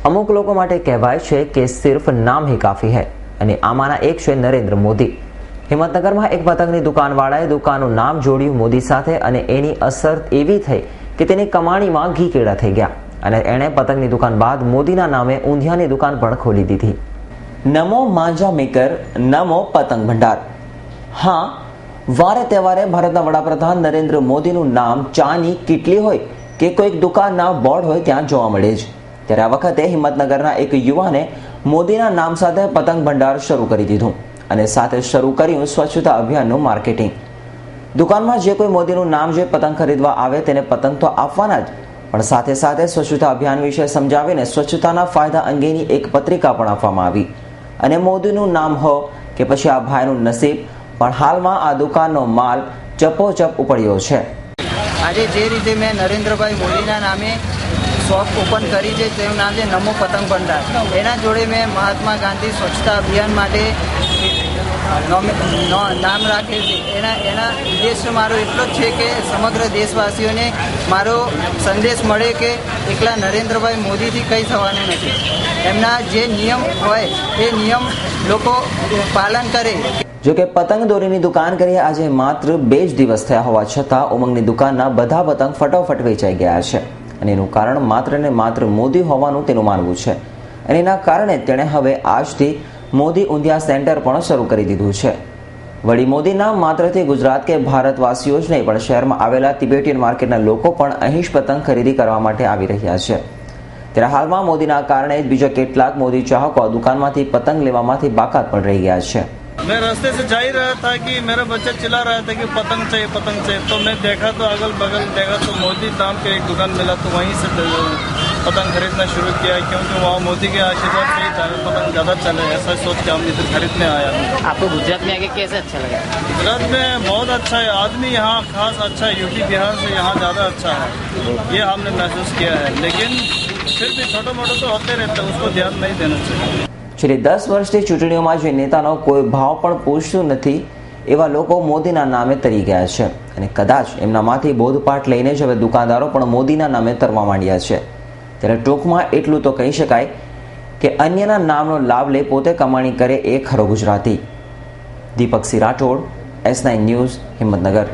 અમુક લોકો માટે કહેવાય છે કે સિર્ફ નામ ही काफी है અને આમાંના એક છે નરેન્દ્ર મોદી। હિંમતનગરમાં એક પતંગની દુકાનવાળાએ દુકાનનું નામ જોડ્યું મોદી સાથે અને એની અસર એવી થઈ કે તેની કમાણીમાં ઘી કેળા થઈ ગયા અને એણે પતંગની દુકાન બાદ મોદીના નામે ઊંધિયાની દુકાન પણ ખોલી દીધી। નમો માંજા મેકર, નમો પતંગ ભંડાર। હા, વારે તહેવારે ભારતના વડાપ્રધાન નરેન્દ્ર મોદીનું નામ ચાની કીટલી હોય કે કોઈક દુકાનના બોર્ડ હોય ત્યાં જોવા મળે છે। ત્યારે આ વખતે હિંમતનગરના એક યુવાને મોદીના નામ સાથે પતંગ ભંડાર શરૂ કરી દીધું અને સાથે શરૂ કર્યું સ્વચ્છતા અભિયાનનું માર્કેટિંગ। દુકાનમાં જે કોઈ મોદીનું નામ જે પતંગ ખરીદવા આવે તેને પતંગ તો આપવાના જ, પણ સાથે સાથે સ્વચ્છતા અભિયાન વિશે સમજાવીને સ્વચ્છતાના ફાયદા અંગેની એક પત્રિકા પણ આપવામાં આવી। અને મોદીનું નામ હો કે પછી આ ભાઈનું નસીબ, પણ હાલમાં આ દુકાનનો માલ ચપોચપ ઉપડ્યો છે। આજે જે રીતે મેં નરેન્દ્રભાઈ મોદીના નામે શોપ ઓપન કરી છે તેનું નામ છે નમો પતંગ ભંડાર। એના જોડે મેં મહાત્મા ગાંધી સ્વચ્છતા અભિયાન માટે નામ રાખેલ છે। એના ઉદ્દેશ્ય મારો એટલો જ છે કે સમગ્ર દેશવાસીઓને મારો સંદેશ મળે કે એકલા નરેન્દ્રભાઈ મોદીથી કંઈ થવાનું નથી। એમના જે નિયમ હોય એ નિયમ લોકો પાલન કરે। જો કે પતંગ દોરીની દુકાન કરી આજે માત્ર 2 જ દિવસ થયા હોવા છતાં ઉમંગની દુકાનના બધા પતંગ ફટોફટ વેચાઈ ગયા છે અને એનું કારણ માત્ર ને માત્ર મોદી હોવાનું તેનું માનવું છે અને એના કારણે તેણે હવે આજથી મોદી ઊંધિયા સેન્ટર પણ શરૂ કરી દીધું છે। વળી મોદીના માત્રથી ગુજરાત કે ભારતવાસીઓ જ નહીં પણ શહેરમાં આવેલા તિબેટિયન માર્કેટના લોકો પણ અહીં જ પતંગ ખરીદી કરવા માટે આવી રહ્યા છે। ત્યારે હાલમાં મોદીના કારણે જ બીજા કેટલાક મોદી ચાહકો દુકાનમાંથી પતંગ લેવામાંથી બાકાત પણ રહી ગયા છે। मैं रास्ते से जा ही रहा था कि मेरा बच्चा चिल्ला रहा था कि पतंग चाहिए। तो मैं देखा तो अगल बगल देखा तो मोदी नाम के एक दुकान मिला, तो वहीं से पतंग खरीदना शुरू किया क्योंकि वहाँ मोदी के आशीर्वाद से ही पतंग ज़्यादा चले, ऐसा सोच के हम इधर खरीदने आया। आपको गुजरात में आके कैसे अच्छा लगा? गुजरात में बहुत अच्छा है, आदमी यहाँ खास अच्छा है, यूपी बिहार से यहाँ ज़्यादा अच्छा है, ये हमने महसूस किया है। लेकिन फिर भी छोटा मोटा तो होते रहता है, उसको ध्यान नहीं देना चाहिए। છેલ્લી 10 વર્ષથી ચૂંટણીઓમાં જે નેતાનો કોઈ ભાવ પણ પૂછતું નથી એવા લોકો મોદીના નામે તરી ગયા છે અને કદાચ એમનામાંથી બોધપાઠ લઈને જ હવે દુકાનદારો પણ મોદીના નામે તરવા માંડ્યા છે। ત્યારે ટૂંકમાં એટલું તો કહી શકાય કે અન્યના નામનો લાભ લઈ પોતે કમાણી કરે એ ખરો ગુજરાતી। દીપક સિંહ રાઠોડ, S9 ન્યૂઝ, હિંમતનગર।